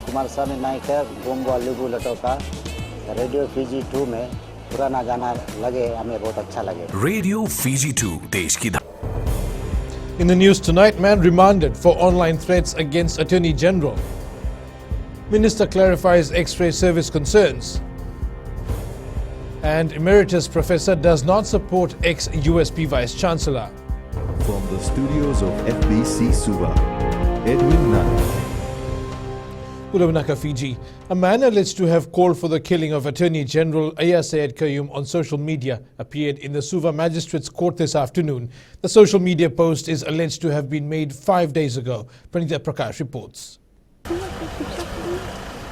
कुमार स्वामी नायक Gongo लिबू लटोका radio Fiji 2 में पुराना गाना लगे हमें बहुत अच्छा लगे रेडियो फीजी 2 देश की In the news tonight, man remanded for online threats against Attorney General. Minister clarifies X-ray service concerns. And Emeritus Professor does not support ex-USP Vice Chancellor. From the studios of FBC Suva, Edwin Nadi. Ulabnaka, Fiji. A man alleged to have called for the killing of Attorney General Aya Sayed Qayyum on social media appeared in the Suva Magistrates Court this afternoon. The social media post is alleged to have been made 5 days ago. Pranita Prakash reports.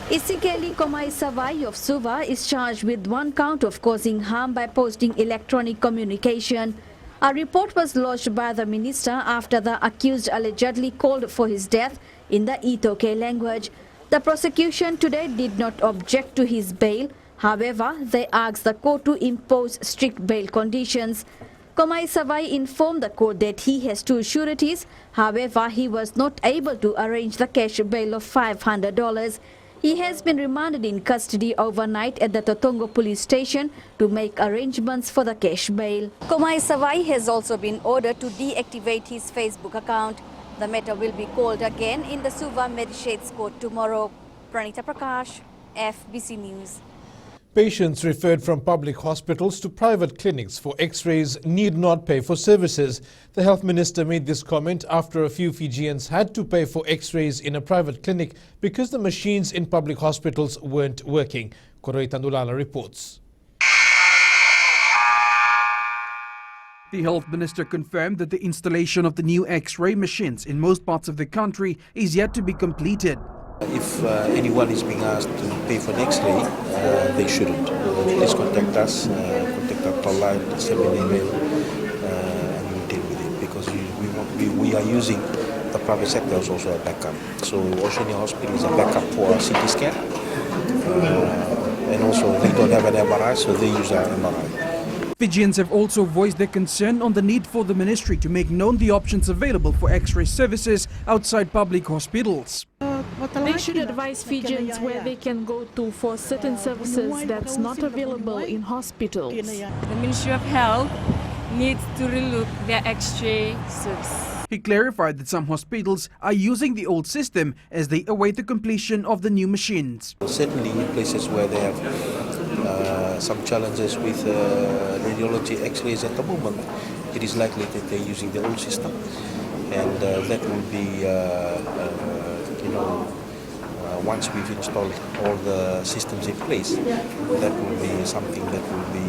Isikeli Komai Savai of Suva is charged with 1 count of causing harm by posting electronic communication. A report was lodged by the minister after the accused allegedly called for his death in the Itoke language. The prosecution today did not object to his bail. However, they asked the court to impose strict bail conditions. Komai Savai informed the court that he has 2 sureties. However, he was not able to arrange the cash bail of $500. He has been remanded in custody overnight at the Totongo police station to make arrangements for the cash bail. Komai Savai has also been ordered to deactivate his Facebook account. The matter will be called again in the Suva Magistrates Court tomorrow. Pranita Prakash, FBC News. Patients referred from public hospitals to private clinics for X-rays need not pay for services. The Health Minister made this comment after a few Fijians had to pay for X-rays in a private clinic because the machines in public hospitals weren't working. Koroi Tandulala reports. The Health Minister confirmed that the installation of the new X-ray machines in most parts of the country is yet to be completed. If anyone is being asked to pay for an X-ray, they shouldn't. Please contact us, contact our call line, send an email, and we'll deal with it because we are using the private sector as also a backup. So Oceania Hospital is a backup for our CT scan, and also they don't have an MRI, so they use our MRI. Fijians have also voiced their concern on the need for the ministry to make known the options available for X-ray services outside public hospitals. They should advise Fijians where they can go to for certain services that's not available in hospitals. The Ministry of Health needs to relook their X-ray service. He clarified that some hospitals are using the old system as they await the completion of the new machines. Certainly in places where they have some challenges with radiology X-rays at the moment, it is likely that they're using the old system, and that will be, once we've installed all the systems in place, that will be something that will be,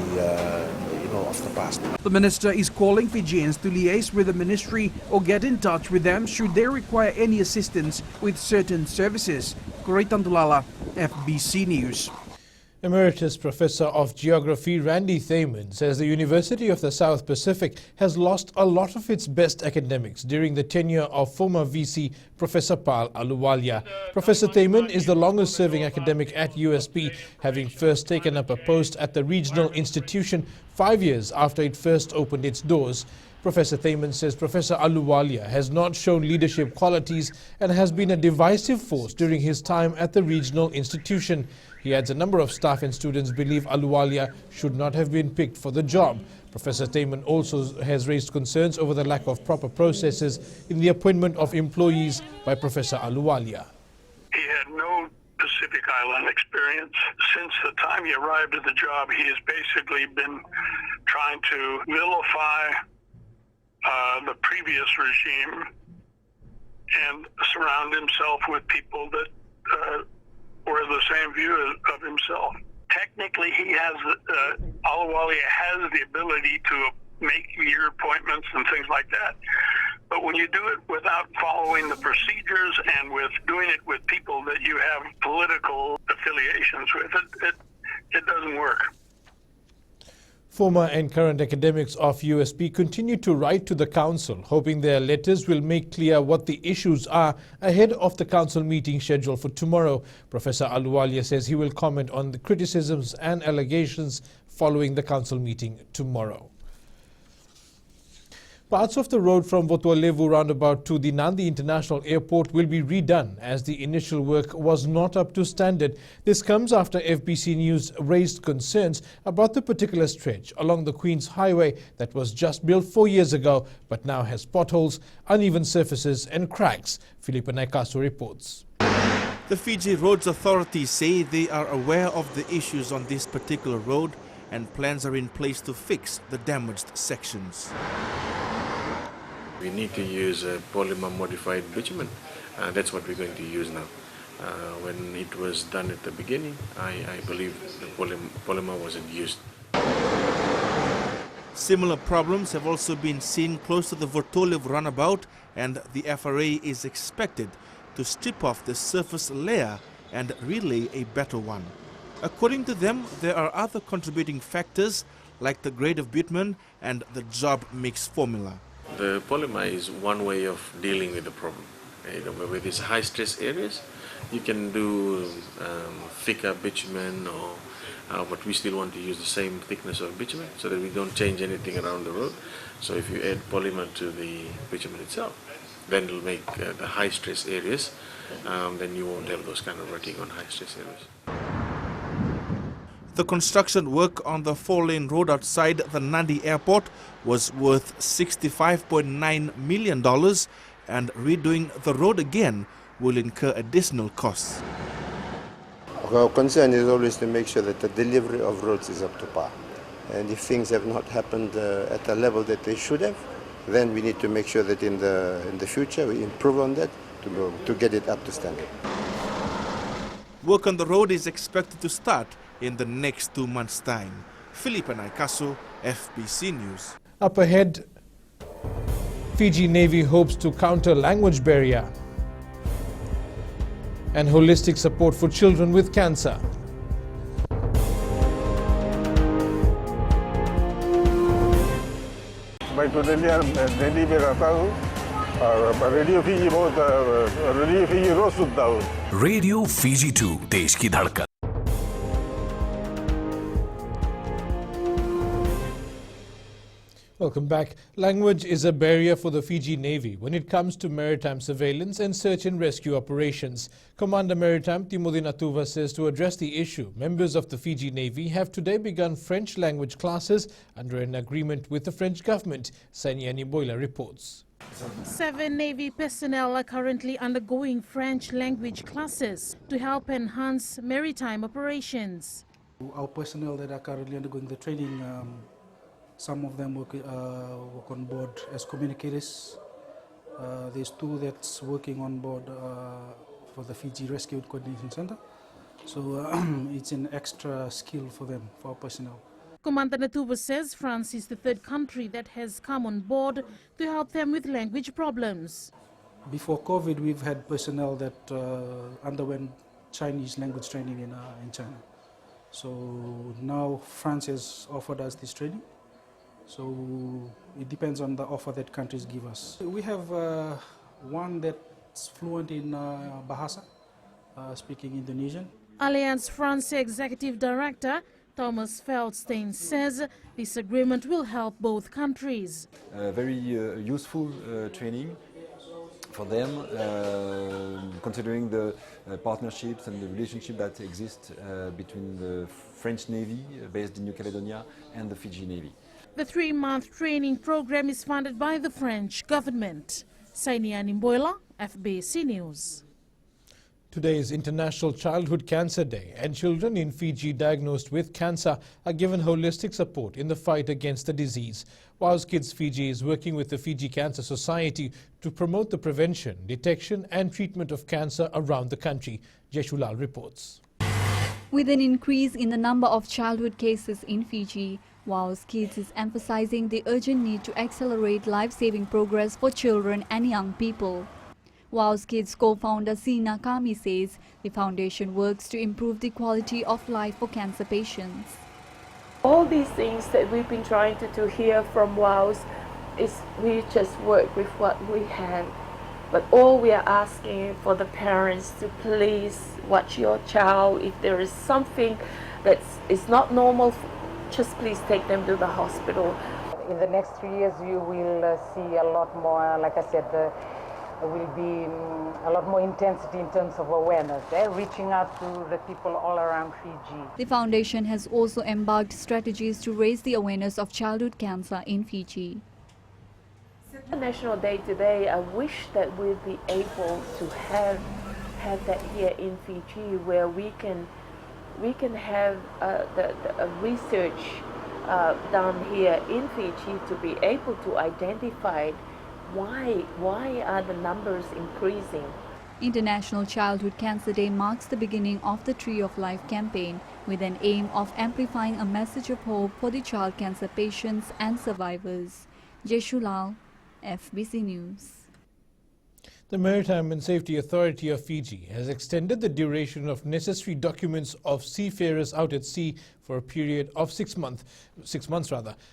of the past. The minister is calling Fijians to liaise with the ministry or get in touch with them should they require any assistance with certain services. Koroi Tandulala, FBC News. Emeritus Professor of Geography Randy Thaman says the University of the South Pacific has lost a lot of its best academics during the tenure of former VC Professor Pal Aluwalia. Professor Thaman is the longest serving academic at USP, having first taken up a post at the regional institution 5 years after it first opened its doors. Professor Thaman says Professor Aluwalia has not shown leadership qualities and has been a divisive force during his time at the regional institution. He adds a number of staff and students believe Aluwalia should not have been picked for the job. Professor Thaman also has raised concerns over the lack of proper processes in the appointment of employees by Professor Aluwalia. He had no Pacific Island experience. Since the time he arrived at the job, he has basically been trying to vilify the previous regime and surround himself with people that were the same view of himself. Technically, he has Aluwalia has the ability to make your appointments and things like that. But when you do it without following the procedures and with doing it with people that you have political affiliations with, it doesn't work. Former and current academics of USP continue to write to the council, hoping their letters will make clear what the issues are ahead of the council meeting scheduled for tomorrow. Professor Aluwalia says he will comment on the criticisms and allegations following the council meeting tomorrow. Parts of the road from Votolevu roundabout to the Nadi International Airport will be redone as the initial work was not up to standard. This comes after FBC News raised concerns about the particular stretch along the Queen's Highway that was just built 4 years ago but now has potholes, uneven surfaces and cracks. Philippa Naikaso reports. The Fiji Roads Authority say they are aware of the issues on this particular road and plans are in place to fix the damaged sections. We need to use a polymer modified bitumen. That's what we're going to use now. When it was done at the beginning, I believe the polymer wasn't used. Similar problems have also been seen close to the Votolev runabout, and the FRA is expected to strip off the surface layer and relay a better one. According to them, there are other contributing factors like the grade of bitumen and the job mix formula. The polymer is one way of dealing with the problem. With these high stress areas, you can do thicker bitumen, but we still want to use the same thickness of bitumen so that we don't change anything around the road. So if you add polymer to the bitumen itself, then it'll make the high stress areas, then you won't have those kind of rutting on high stress areas. The construction work on the 4-lane road outside the Nadi airport was worth $65.9 million, and redoing the road again will incur additional costs. Our concern is always to make sure that the delivery of roads is up to par. And if things have not happened at the level that they should have, then we need to make sure that in the future we improve on that to get it up to standard. Work on the road is expected to start in the next 2 months' time. Philippa Naikaso, FBC News. Up ahead, Fiji Navy hopes to counter language barrier and holistic support for children with cancer. Baik tu dia Nadi mereka tahu, Radio Fiji बहुत Radio Fiji रोज सुनता हूँ. Radio Fiji 2 देश की धड़कन. Welcome back. Language is a barrier for the Fiji Navy when it comes to maritime surveillance and search and rescue operations. Commander Maritime Timothy Natuva says to address the issue, members of the Fiji Navy have today begun French language classes under an agreement with the French government. Sanyani Boyla reports. 7 Navy personnel are currently undergoing French language classes to help enhance maritime operations. Our personnel that are currently undergoing the training, some of them work on board as communicators. There's 2 that's working on board for the Fiji Rescue Coordination Center. So it's an extra skill for them, for our personnel. Commander Natuva says France is the 3rd country that has come on board to help them with language problems. Before COVID, we've had personnel that underwent Chinese language training in China. So now France has offered us this training. So it depends on the offer that countries give us. We have one that's fluent in Bahasa, speaking Indonesian. Alliance France Executive Director Thomas Feldstein says this agreement will help both countries. Very useful training for them, considering the partnerships and the relationship that exists between the French Navy based in New Caledonia and the Fiji Navy. The 3-month training program is funded by the French government. Sainiani Mboila, FBC News. Today is International Childhood Cancer Day, and children in Fiji diagnosed with cancer are given holistic support in the fight against the disease. WOW's Kids Fiji is working with the Fiji Cancer Society to promote the prevention, detection and treatment of cancer around the country. Jeshulal reports. With an increase in the number of childhood cases in Fiji, WOW's Kids is emphasizing the urgent need to accelerate life-saving progress for children and young people. WOW's Kids co-founder Sina Kami says the foundation works to improve the quality of life for cancer patients. All these things that we've been trying to do here from WOW's is we just work with what we have. But all we are asking for the parents to please watch your child. If there is something that is not normal, just please take them to the hospital. in the next 3 years, you will see a lot more, like I said, will be a lot more intensity in terms of awareness, reaching out to the people all around Fiji. The foundation has also embarked strategies to raise the awareness of childhood cancer in Fiji. National Day today, I wish that we'll be able to have that here in Fiji, where we can have the research done here in Fiji to be able to identify why are the numbers increasing. International Childhood Cancer Day marks the beginning of the Tree of Life campaign with an aim of amplifying a message of hope for the child cancer patients and survivors. Jeshu Lal, FBC News. The Maritime and Safety Authority of Fiji has extended the duration of necessary documents of seafarers out at sea for a period of 6 months.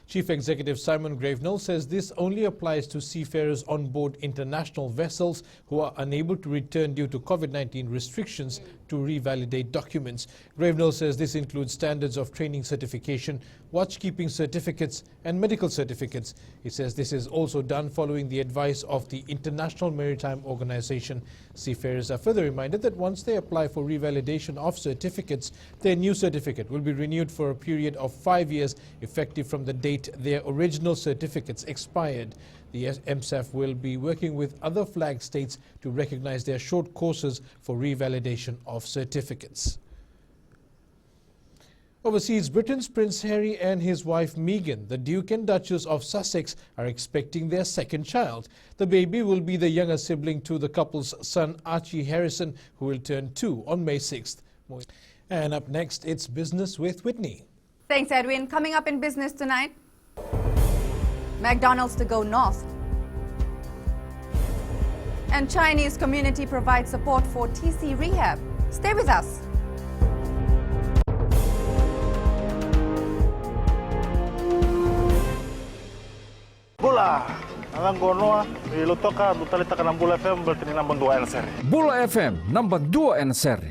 Chief Executive Simon Gravenell says this only applies to seafarers on board international vessels who are unable to return due to COVID-19 restrictions to revalidate documents. Gravenell says this includes standards of training certification, watchkeeping certificates and medical certificates. He says this is also done following the advice of the International Maritime Organization. Seafarers are further reminded that once they apply for revalidation of certificates, their new certificate will be renewed for a period of 5 years, effective from the date their original certificates expired. The MSAF will be working with other flag states to recognize their short courses for revalidation of certificates. Overseas, Britain's Prince Harry and his wife Meghan, the Duke and Duchess of Sussex, are expecting their second child. The baby will be the younger sibling to the couple's son Archie Harrison, who will turn 2 on May 6th. And up next, it's Business with Whitney. Thanks, Edwin. Coming up in business tonight, McDonald's to go north. And Chinese community provides support for TC rehab. Stay with us. Bula, ang gono ilutoka tutalita ka ng Bula FM bertini nambang 2 en seri. Bula FM nambang 2 en seri.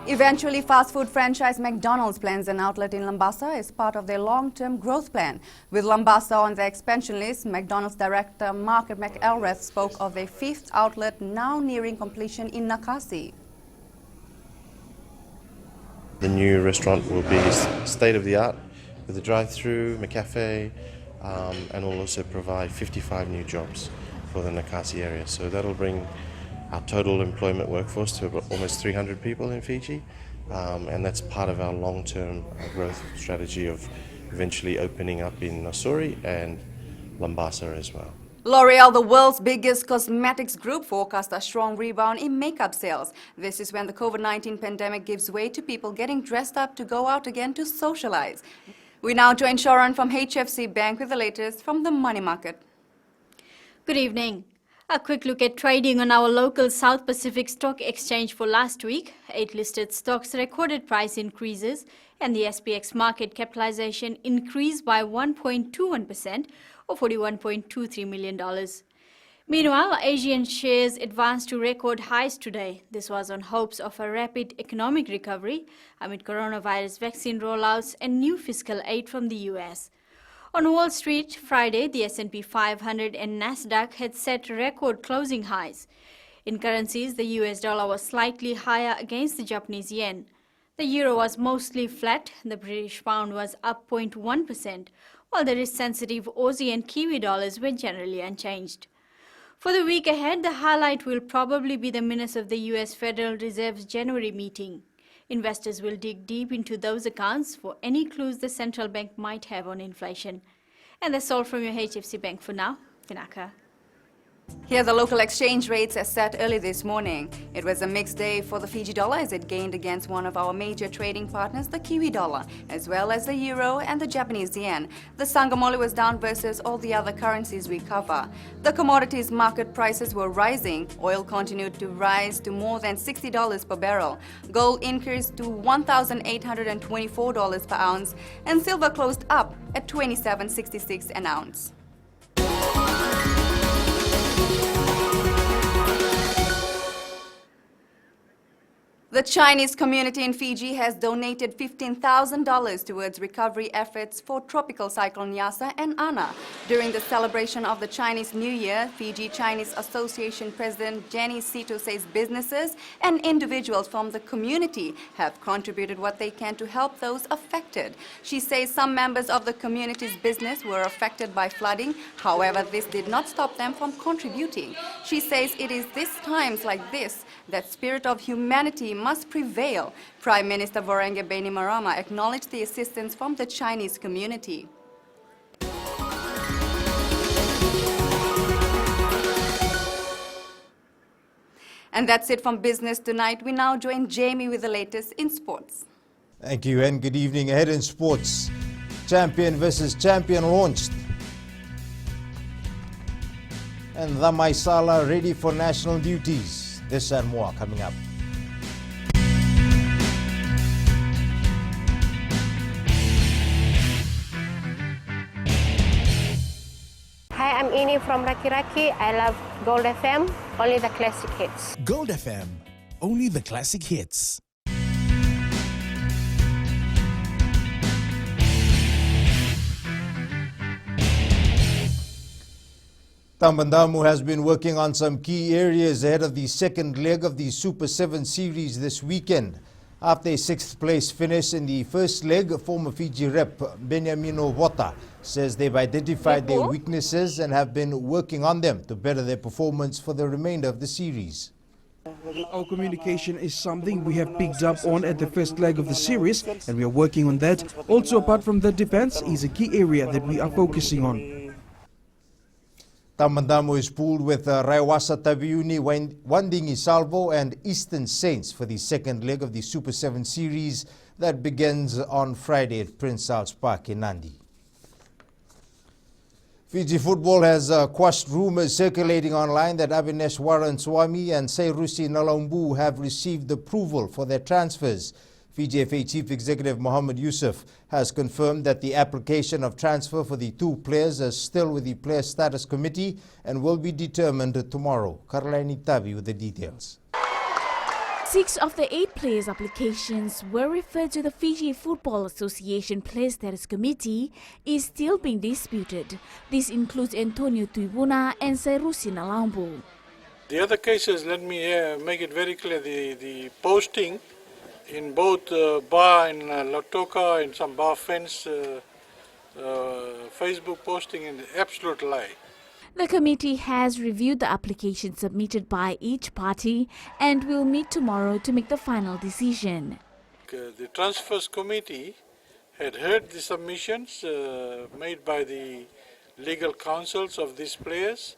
Eventually, fast food franchise McDonald's plans an outlet in Lambasa as part of their long-term growth plan. With Lambasa on the expansion list, McDonald's director Mark McElrath spoke of their 5th outlet now nearing completion in Nakasi. The new restaurant will be state-of-the-art with a drive-through, McCafe, and will also provide 55 new jobs for the Nakasi area. So that'll bring our total employment workforce to about almost 300 people in Fiji, and that's part of our long-term growth strategy of eventually opening up in Nassori and Lambasa as well. L'Oreal, the world's biggest cosmetics group, forecast a strong rebound in makeup sales. This is when the COVID-19 pandemic gives way to people getting dressed up to go out again to socialize. We now join Sharon from HFC Bank with the latest from the money market. Good evening. A quick look at trading on our local South Pacific Stock Exchange for last week. 8 listed stocks recorded price increases and the SPX market capitalization increased by 1.21% or $41.23 million. Meanwhile, Asian shares advanced to record highs today. This was on hopes of a rapid economic recovery amid coronavirus vaccine rollouts and new fiscal aid from the US. On Wall Street, Friday, the S&P 500 and Nasdaq had set record closing highs. In currencies, the US dollar was slightly higher against the Japanese yen. The euro was mostly flat, the British pound was up 0.1%, while the risk-sensitive Aussie and Kiwi dollars were generally unchanged. For the week ahead, the highlight will probably be the minutes of the US Federal Reserve's January meeting. Investors will dig deep into those accounts for any clues the central bank might have on inflation. And that's all from your HFC Bank for now. Vinaka. Here are the local exchange rates as set early this morning. It was a mixed day for the Fiji dollar as it gained against one of our major trading partners, the Kiwi dollar, as well as the euro and the Japanese yen. The Sangamoli was down versus all the other currencies we cover. The commodities market prices were rising. Oil continued to rise to more than $60 per barrel. Gold increased to $1,824 per ounce, and silver closed up at $27.66 an ounce. Chinese community in Fiji has donated $15,000 towards recovery efforts for Tropical Cyclone Yasa and Ana. During the celebration of the Chinese New Year, Fiji Chinese Association President Jenny Sito says businesses and individuals from the community have contributed what they can to help those affected. She says some members of the community's business were affected by flooding. However, this did not stop them from contributing. She says it is these times like this that spirit of humanity must prevail. Prime Minister Voreqe Bainimarama acknowledged the assistance from the Chinese community. And that's it from Business Tonight. We now join Jamie with the latest in sports. Thank you and good evening. Ahead in sports, champion versus champion launched. And the Maisala ready for national duties. This and more coming up. Hi, I'm Ini from Raki Raki. I love Gold FM, only the classic hits. Gold FM, only the classic hits. Tambandamu has been working on some key areas ahead of the second leg of the Super 7 series this weekend. After a 6th place finish in the first leg, former Fiji rep Beniamino Vota says they've identified their weaknesses and have been working on them to better their performance for the remainder of the series. Our communication is something we have picked up on at the first leg of the series, and we are working on that. Also, apart from that, defense is a key area that we are focusing on. Tambandamu is pooled with Raiwasa Tabiuni, Wandingi Salvo and Eastern Saints for the second leg of the Super 7 series that begins on Friday at Prince Charles Park in Nadi. Fiji football has quashed rumors circulating online that Avinesh Swami and Sairusi Nalambu have received approval for their transfers. Fiji FA Chief Executive Mohammed Yusuf has confirmed that the application of transfer for the two players is still with the Player Status Committee and will be determined tomorrow. Karlaini Tavi with the details. 6 of the 8 players' applications were referred to the Fiji Football Association Player Status Committee is still being disputed. This includes Antonio Tuivuna and Sairusi Nalambu. The other cases, let me make it very clear, the posting in both bar in Lotoka and some bar fence Facebook posting is absolute lie. The committee has reviewed the application submitted by each party and will meet tomorrow to make the final decision. The transfers committee had heard the submissions made by the legal counsels of these players.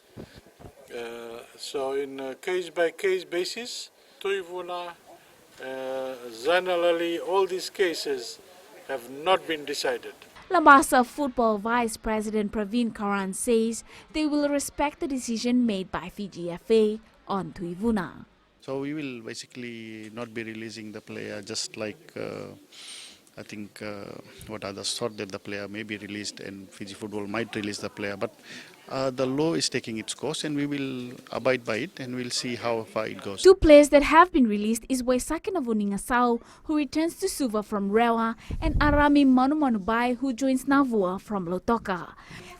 So in a case-by-case basis, Tuivuna, Zainal Ali, all these cases have not been decided. Lambasa Football Vice President Praveen Karan says they will respect the decision made by Fiji FA on Tuivuna. So we will basically not be releasing the player, just like I think what others thought that the player may be released and Fiji Football might release the player. But the law is taking its course and we will abide by it and we'll see how far it goes. 2 players that have been released is Waisakina Vuningasau, who returns to Suva from Rewa, and Arami Manumanubai, who joins Navua from Lotoka.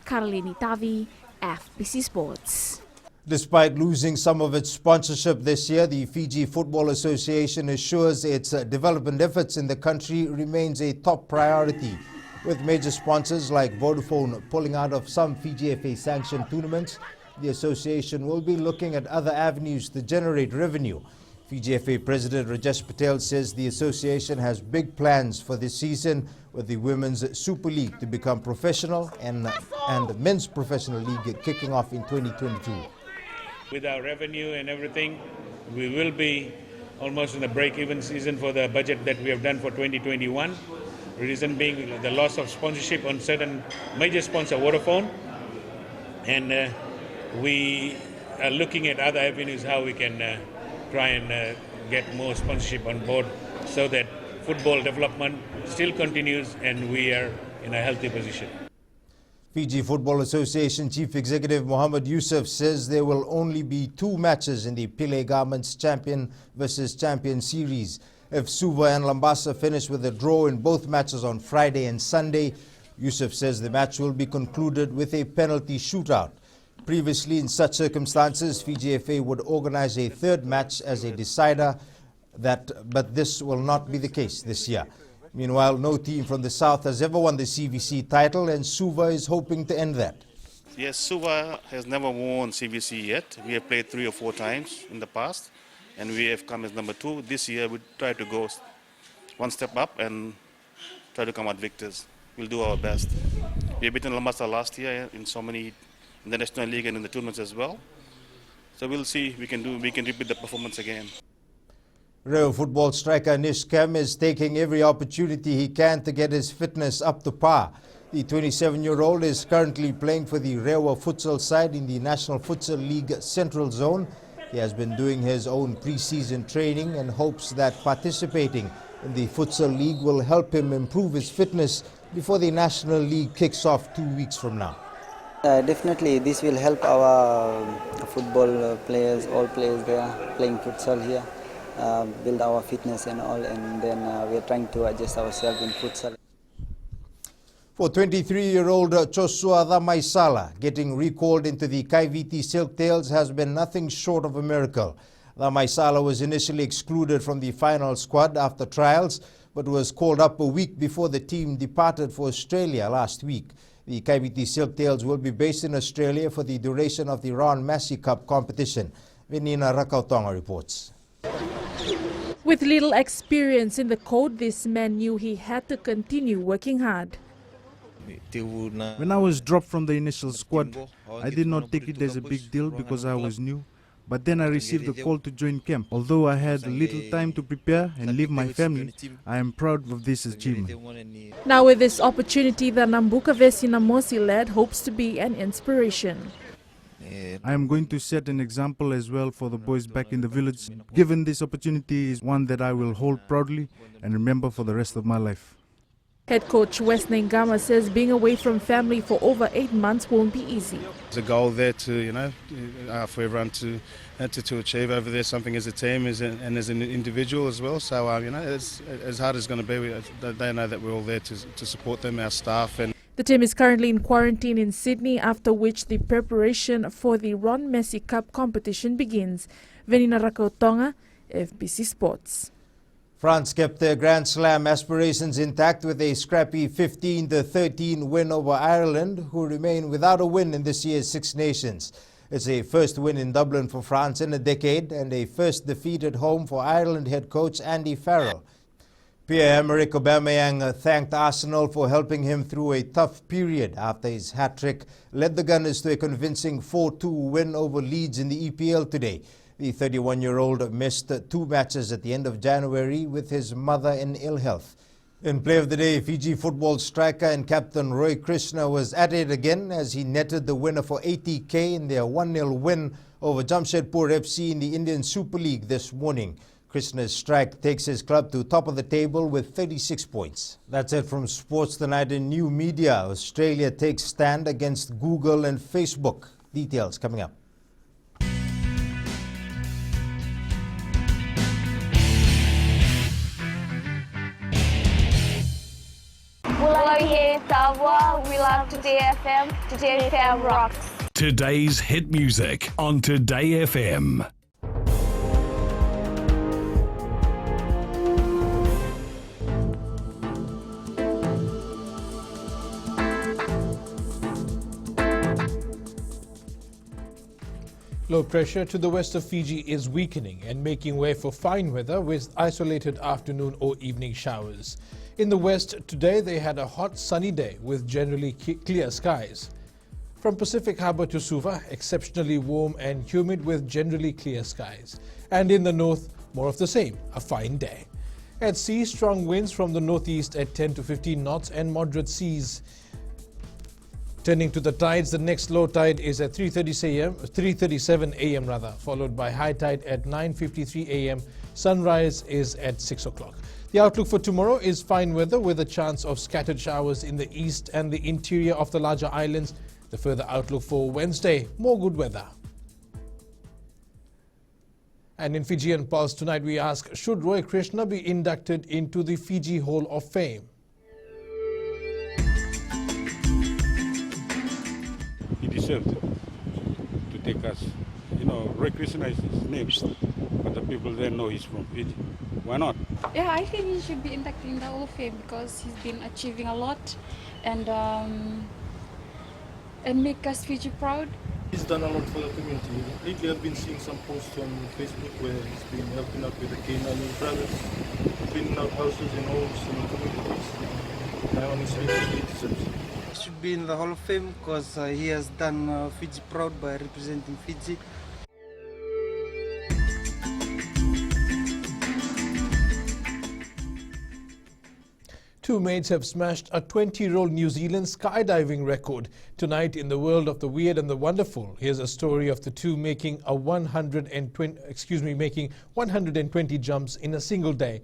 Karlini Tavi, FBC Sports. Despite losing some of its sponsorship this year, the Fiji Football Association assures its development efforts in the country remains a top priority. With major sponsors like Vodafone pulling out of some Fiji FA sanctioned tournaments, the association will be looking at other avenues to generate revenue. Fiji FA President Rajesh Patel says the association has big plans for this season, with the Women's Super League to become professional and the Men's Professional League kicking off in 2022. With our revenue and everything, we will be almost in a break-even season for the budget that we have done for 2021. The reason being the loss of sponsorship on certain major sponsor, Vodafone, and we are looking at other avenues how we can try and get more sponsorship on board so that football development still continues and we are in a healthy position. Fiji Football Association Chief Executive Mohammed Yusuf says there will only be 2 matches in the Pile Garments Champion versus Champion Series. If Suva and Lambasa finish with a draw in both matches on Friday and Sunday, Yusuf says the match will be concluded with a penalty shootout. Previously, in such circumstances, FA would organize a third match as a decider, but this will not be the case this year. Meanwhile, no team from the South has ever won the CVC title, and Suva is hoping to end that. Yes, Suva has never won CVC yet. We have played 3 or 4 times in the past, and we have come as number 2. This year we try to go one step up and try to come out victors. We'll do our best. We have beaten Lambasa last year in the National League and in the tournaments as well. So we'll see we can repeat the performance again. Rio football striker Nish Kem is taking every opportunity he can to get his fitness up to par. The 27-year-old is currently playing for the Rewa futsal side in the National Futsal League Central Zone. He has been doing his own pre-season training and hopes that participating in the futsal league will help him improve his fitness before the National League kicks off 2 weeks from now. Definitely, this will help our football players, all players there playing futsal here, build our fitness and all, and then we are trying to adjust ourselves in futsal. For 23-year-old Joshua Damaisala, getting recalled into the Kaiviti Silktails has been nothing short of a miracle. Damaisala was initially excluded from the final squad after trials, but was called up a week before the team departed for Australia last week. The Kaiviti Silktails will be based in Australia for the duration of the Ron Massey Cup competition. Venina Rakautonga reports. With little experience in the code, this man knew he had to continue working hard. When I was dropped from the initial squad, I did not take it as a big deal because I was new. But then I received a call to join camp. Although I had little time to prepare and leave my family, I am proud of this achievement. Now with this opportunity, the Nambuka Vesinamosi lad hopes to be an inspiration. I am going to set an example as well for the boys back in the village. Given this opportunity is one that I will hold proudly and remember for the rest of my life. Head coach Wes Ngama says being away from family for over 8 months won't be easy. There's a goal there to, for everyone to achieve over there something as a team and as an individual as well. So, it's as hard as it's going to be. They know that we're all there to support them, our staff. And the team is currently in quarantine in Sydney, after which the preparation for the Ron Massey Cup competition begins. Venina Rakautonga, FBC Sports. France kept their Grand Slam aspirations intact with a scrappy 15-13 win over Ireland, who remain without a win in this year's Six Nations. It's a first win in Dublin for France in a decade and a first defeat at home for Ireland head coach Andy Farrell. Pierre-Emerick Aubameyang thanked Arsenal for helping him through a tough period after his hat-trick led the Gunners to a convincing 4-2 win over Leeds in the EPL today. The 31-year-old missed 2 matches at the end of January with his mother in ill health. In play of the day, Fiji football striker and captain Roy Krishna was at it again as he netted the winner for 80K in their 1-0 win over Jamshedpur FC in the Indian Super League this morning. Krishna's strike takes his club to top of the table with 36 points. That's it from Sports Tonight in New Media. Australia takes stand against Google and Facebook. Details coming up. We love Today FM. Today FM rocks. Today's hit music on Today FM. Low pressure to the west of Fiji is weakening and making way for fine weather with isolated afternoon or evening showers. In the west today, they had a hot sunny day with generally clear skies. From Pacific Harbour to Suva, exceptionally warm and humid with generally clear skies. And in the north, more of the same, a fine day. At sea, strong winds from the northeast at 10 to 15 knots and moderate seas. Turning to the tides, the next low tide is at 3:37 a.m. followed by high tide at 9:53 a.m. Sunrise is at 6 o'clock. The outlook for tomorrow is fine weather with a chance of scattered showers in the east and the interior of the larger islands. The further outlook for Wednesday, more good weather. And in Fijian Pulse tonight, we ask, should Roy Krishna be inducted into the Fiji Hall of Fame? He deserved to take us. You know, Roy Krishna is his name, but the people there know he's from Fiji. Why not? Yeah, I think he should be inducted in the Hall of Fame because he's been achieving a lot and make us Fiji proud. He's done a lot for the community. Lately I've been seeing some posts on Facebook where he's been helping out with the Kenani brothers, cleaning out houses and homes in the communities. I honestly think he deserves it. He should be in the Hall of Fame because he has done Fiji proud by representing Fiji. Two mates have smashed a 20-year-old New Zealand skydiving record. Tonight, in the world of the weird and the wonderful, here's a story of the two making 120 jumps in a single day.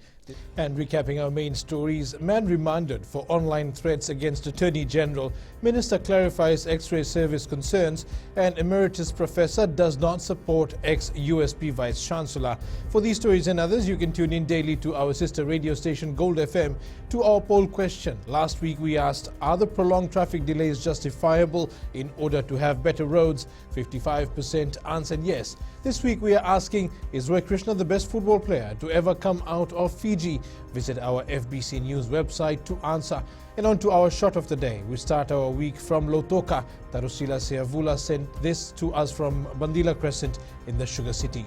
And recapping our main stories, man remanded for online threats against Attorney General. Minister clarifies X-ray service concerns, and Emeritus Professor does not support ex-USP Vice Chancellor. For these stories and others, you can tune in daily to our sister radio station Gold FM. To our poll question, last week we asked, are the prolonged traffic delays justifiable in order to have better roads? 55% answered yes. This week we are asking, is Roy Krishna the best football player to ever come out of Fiji? Visit our FBC News website to answer. And on to our shot of the day. We start our week from Lautoka. Tarusila Seavula sent this to us from Bandila Crescent in the Sugar City.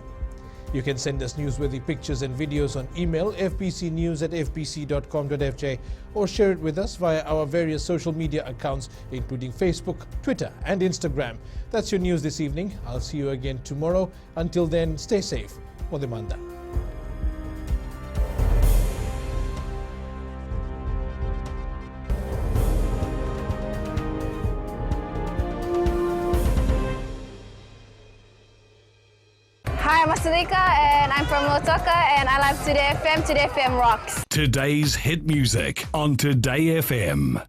You can send us newsworthy pictures and videos on email fbcnews@fbc.com.fj or share it with us via our various social media accounts including Facebook, Twitter and Instagram. That's your news this evening. I'll see you again tomorrow. Until then, stay safe. Modemanda. Hi, I'm Asalika and I'm from Lautoka and I love Today FM. Today FM rocks. Today's hit music on Today FM.